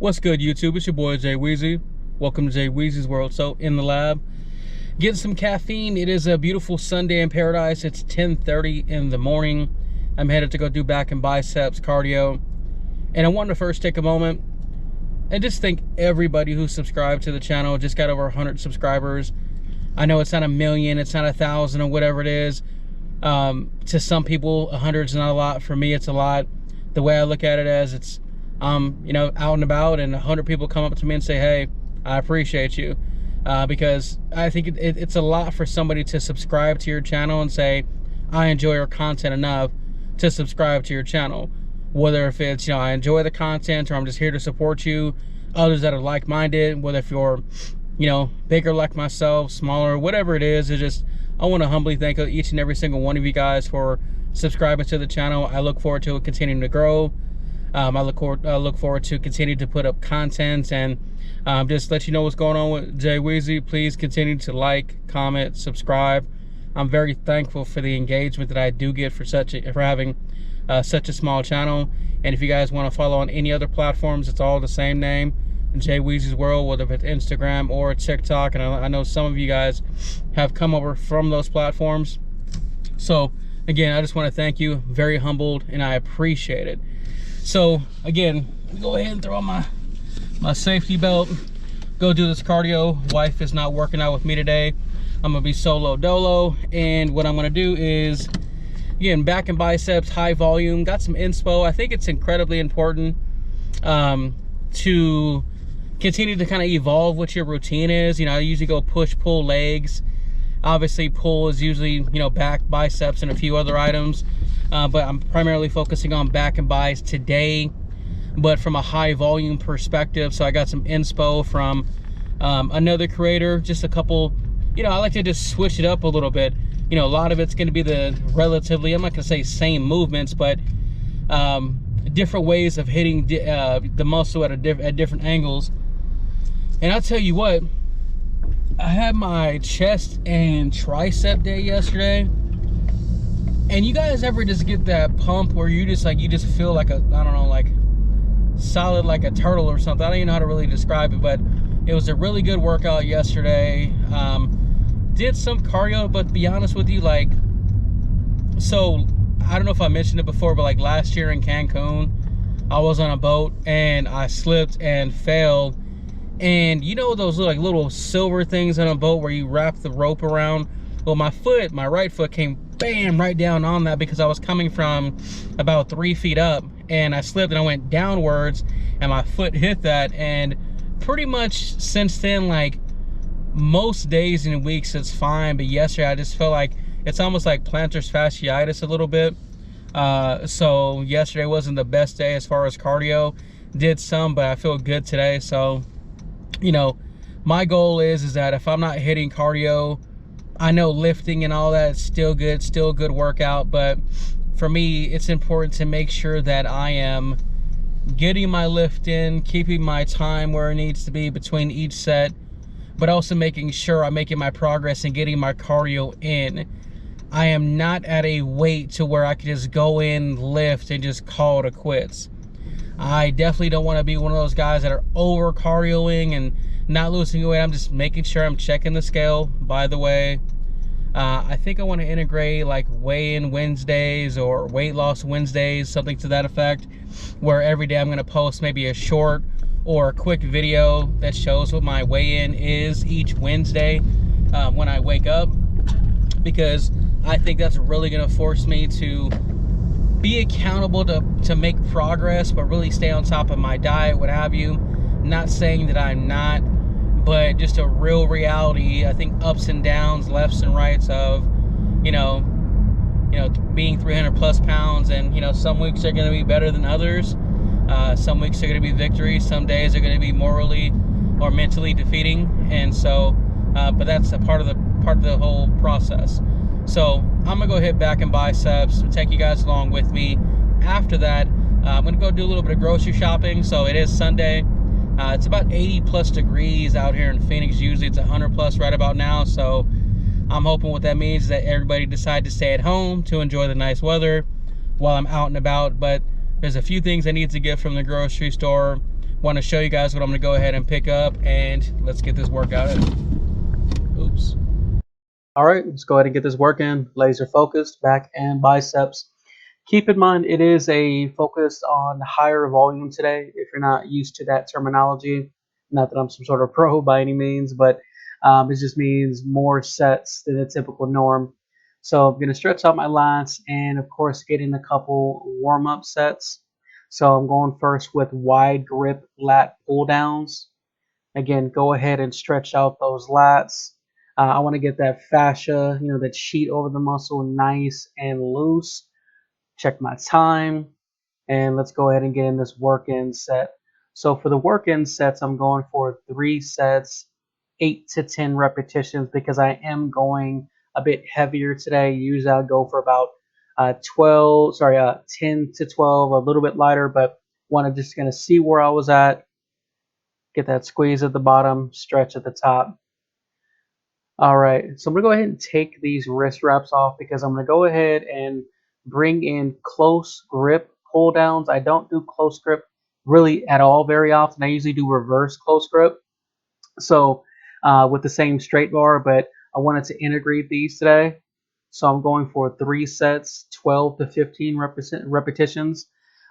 What's good, YouTube? It's your boy Jay Weezy. Welcome to Jay Weezy's World. So in the lab, getting some caffeine. It is a beautiful Sunday in paradise. It's 10:30 in the morning. I'm headed to go do back and biceps cardio. And I wanted to first take a moment and just thank everybody who subscribed to the channel. Just got over 100 subscribers. I know it's not a million, it's not 1,000 or whatever it is. To some people, 100 is not a lot. For me, it's a lot. The way I look at it as it's, you know, out and about, and 100 people come up to me and say, hey, I appreciate you. Because I think it's a lot for somebody to subscribe to your channel and say, I enjoy your content enough to subscribe to your channel. Whether if it's, you know, I enjoy the content, or I'm just here to support you. Others that are like-minded, whether if you're, you know, bigger like myself, smaller, whatever it is, it's just, I want to humbly thank each and every single one of you guys for subscribing to the channel. I look forward to it continuing to grow. I look forward to continue to put up content, and just let you know what's going on with Jay Weezy. Please continue to like, comment, subscribe. I'm very thankful for the engagement that I do get for having such a small channel. And if you guys want to follow on any other platforms, it's all the same name, Jay Weezy's World, whether it's Instagram or TikTok. And I know some of you guys have come over from those platforms. So again, I just want to thank you. Very humbled, and I appreciate it. So again, go ahead and throw on my safety belt, go do this cardio. Wife is not working out with me today. I'm gonna be solo dolo, and what I'm gonna do is, again, back and biceps, high volume, got some inspo. I think it's incredibly important to continue to kind of evolve what your routine is. You know, I usually go push, pull, legs. Obviously, pull is usually, you know, back, biceps, and a few other items. But I'm primarily focusing on back and bis today, but from a high volume perspective. So I got some inspo from another creator, just a couple, you know, I like to just switch it up a little bit. You know, a lot of it's going to be the relatively, I'm not going to say same movements, but different ways of hitting the muscle at different angles. And I'll tell you what, I had my chest and tricep day yesterday. And you guys ever just get that pump where you just feel like a, I don't know, like solid like a turtle or something? I don't even know how to really describe it, but it was a really good workout yesterday. Did some cardio, but to be honest with you, like, so I don't know if I mentioned it before, but like last year in Cancun, I was on a boat and I slipped and fell. And you know those little silver things on a boat where you wrap the rope around? Well, my right foot came bam right down on that, because I was coming from about 3 feet up, and I slipped and I went downwards and my foot hit that. And pretty much since then, like most days and weeks, it's fine, but yesterday I just felt like it's almost like plantar fasciitis a little bit. So yesterday wasn't the best day as far as cardio. Did some, but I feel good today. So, you know, my goal is that if I'm not hitting cardio, I know lifting and all that is still a good workout, but for me, it's important to make sure that I am getting my lift in, keeping my time where it needs to be between each set, but also making sure I'm making my progress and getting my cardio in. I am not at a weight to where I can just go in, lift, and just call it quits. I definitely don't want to be one of those guys that are over cardioing and not losing weight. I'm just making sure I'm checking the scale. By the way, I think I want to integrate like weigh-in Wednesdays or weight loss Wednesdays, something to that effect, where every day I'm going to post maybe a short or a quick video that shows what my weigh-in is each Wednesday when I wake up, because I think that's really going to force me to be accountable to make progress, but really stay on top of my diet, what have you. Not saying that I'm not, but just a real reality. I think ups and downs, lefts and rights of, you know, being 300 plus pounds, and, you know, some weeks are going to be better than others. Some weeks are going to be victories. Some days are going to be morally or mentally defeating. And so, but that's a part of the whole process. So I'm gonna go hit back and biceps and take you guys along with me. After that, I'm gonna go do a little bit of grocery shopping. So it is Sunday. It's about 80 plus degrees out here in Phoenix. Usually it's 100 plus right about now. So I'm hoping what that means is that everybody decided to stay at home to enjoy the nice weather while I'm out and about. But there's a few things I need to get from the grocery store. Want to show you guys what I'm going to go ahead and pick up, and let's get this workout in. Oops. All right, let's go ahead and get this work in. Laser focused, back and biceps. Keep in mind, it is a focus on higher volume today. If you're not used to that terminology, not that I'm some sort of pro by any means, but it just means more sets than a typical norm. So I'm going to stretch out my lats and, of course, get in a couple warm-up sets. So I'm going first with wide grip lat pull downs. Again, go ahead and stretch out those lats. I want to get that fascia, that sheet over the muscle nice and loose. Check my time, and let's go ahead and get in this work-in set. So for the work-in sets, I'm going for 3 sets, 8 to 10 repetitions, because I am going a bit heavier today. Usually I'll go for about 10 to 12, a little bit lighter, but just going to see where I was at. Get that squeeze at the bottom, stretch at the top. All right, so I'm gonna go ahead and take these wrist wraps off because I'm gonna go ahead and bring in close grip pull downs. I don't do close grip really at all very often. I usually do reverse close grip. So with the same straight bar, but I wanted to integrate these today. So I'm going for 3 sets, 12 to 15 repetitions.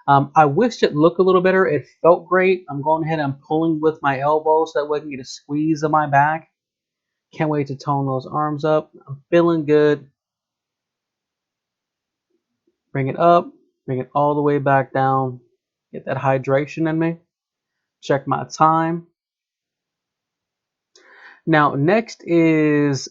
I wished it looked a little better. It felt great. I'm going ahead and pulling with my elbows so that way I can get a squeeze of my back. Can't wait to tone those arms up. I'm feeling good. Bring it up, bring it all the way back down. Get that hydration in me. Check my time. Now, next is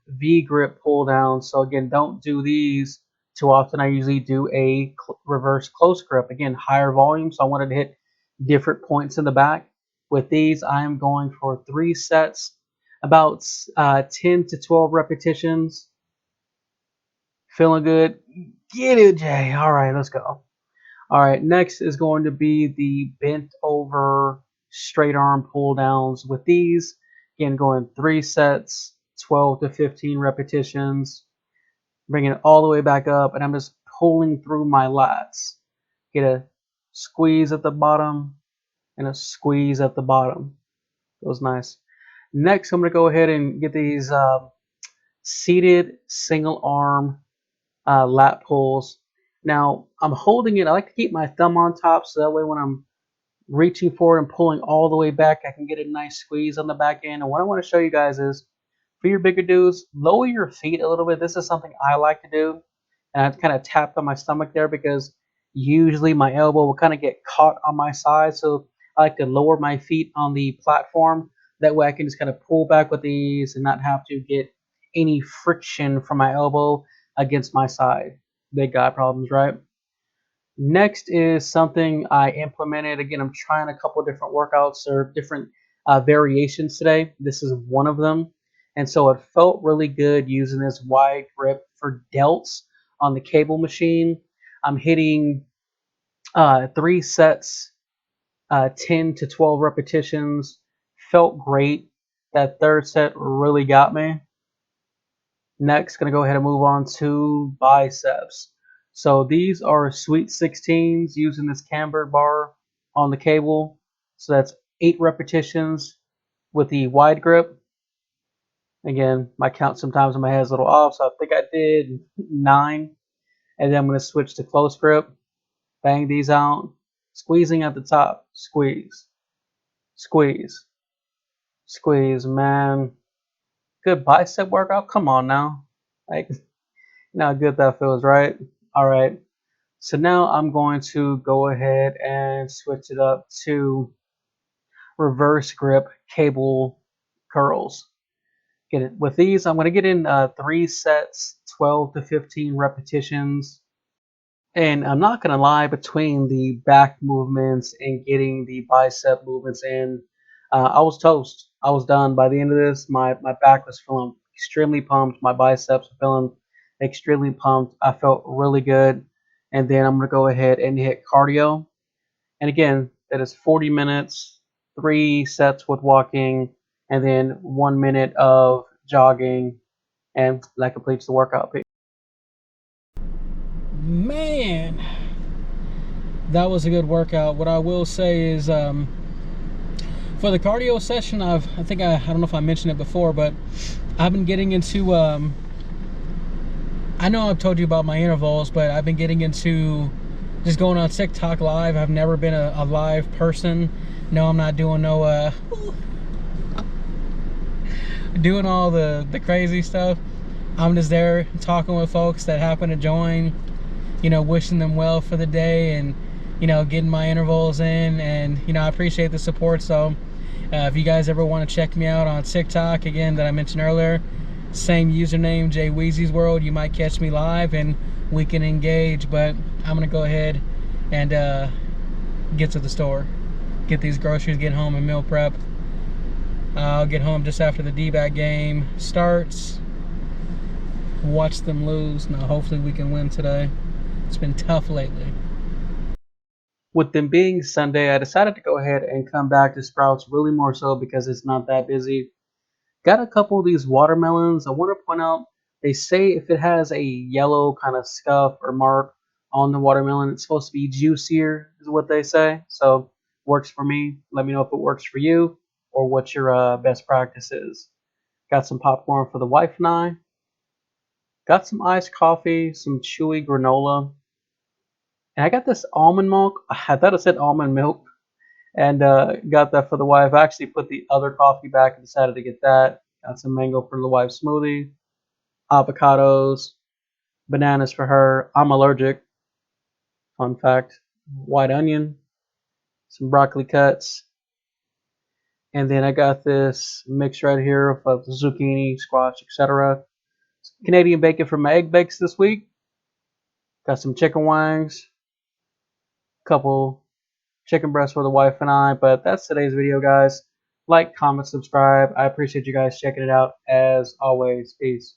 V grip pull down. So again, don't do these too often. I usually do a reverse close grip. Again, higher volume, so I wanted to hit different points in the back. With these, I am going for 3 sets, about 10 to 12 repetitions. Feeling good? Get it, Jay. All right, let's go. All right, next is going to be the bent over straight arm pull downs. With these, again, going 3 sets, 12 to 15 repetitions, bringing it all the way back up, and I'm just pulling through my lats. Get a squeeze at the bottom and a squeeze at the bottom. That was nice. Next, I'm going to go ahead and get these seated single arm lat pulls. Now I'm holding it. I like to keep my thumb on top so that way when I'm reaching forward and pulling all the way back, I can get a nice squeeze on the back end. And what I want to show you guys is for your bigger dudes, lower your feet a little bit. This is something I like to do. And I kind of tapped on my stomach there because usually my elbow will kind of get caught on my side. So I like to lower my feet on the platform. That way I can just kind of pull back with these and not have to get any friction from my elbow against my side. Big guy problems, right? Next is something I implemented. Again, I'm trying a couple different workouts or different variations today. This is one of them. And so it felt really good using this wide grip for delts on the cable machine. I'm hitting 3 sets, 10 to 12 repetitions. Felt great. That third set really got me. Next, going to go ahead and move on to biceps. So these are sweet 16s using this camber bar on the cable. So that's 8 repetitions with the wide grip. Again, my count sometimes in my head is a little off, so I think I did 9. And then I'm going to switch to close grip. Bang these out. Squeezing at the top. Squeeze. Squeeze. Squeeze, man. Good bicep workout. Come on now. Like, how good that feels, right? All right. So now I'm going to go ahead and switch it up to reverse grip cable curls. Get it. With these, I'm going to get in 3 sets, 12 to 15 repetitions. And I'm not going to lie, between the back movements and getting the bicep movements in, I was toast. I was done. By the end of this, my back was feeling extremely pumped. My biceps were feeling extremely pumped. I felt really good. And then I'm going to go ahead and hit cardio. And again, that is 40 minutes, 3 sets with walking, and then 1 minute of jogging. And that completes the workout. Man, that was a good workout. What I will say is For the cardio session, I don't know if I mentioned it before, but I've been getting into I know I've told you about my intervals, but I've been getting into just going on TikTok live. I've never been a live person. No, I'm not doing no doing all the crazy stuff. I'm just there talking with folks that happen to join, wishing them well for the day, and getting my intervals in. And I appreciate the support. So if you guys ever want to check me out on TikTok, again, that I mentioned earlier, same username, Jay Weezy's World, you might catch me live and we can engage. But I'm gonna go ahead and get to the store, get these groceries, get home and meal prep. I'll get home just after the D-back game starts, watch them lose. Now hopefully we can win today. It's been tough lately. With them being Sunday, I decided to go ahead and come back to Sprouts, really more so because it's not that busy. Got a couple of these watermelons. I want to point out, they say if it has a yellow kind of scuff or mark on the watermelon, it's supposed to be juicier, is what they say. So works for me. Let me know if it works for you or what your best practice is. Got some popcorn for the wife and I. Got some iced coffee, some chewy granola. And I got this almond milk. I thought it said almond milk. And got that for the wife. I actually put the other coffee back and decided to get that. Got some mango for the wife's smoothie. Avocados, bananas for her. I'm allergic. Fun fact. White onion, some broccoli cuts, and then I got this mix right here of zucchini, squash, etc. Canadian bacon for my egg bakes this week. Got some chicken wings, couple chicken breasts for the wife and I. But that's today's video, guys. Like, comment, subscribe. I appreciate you guys checking it out. As always, peace.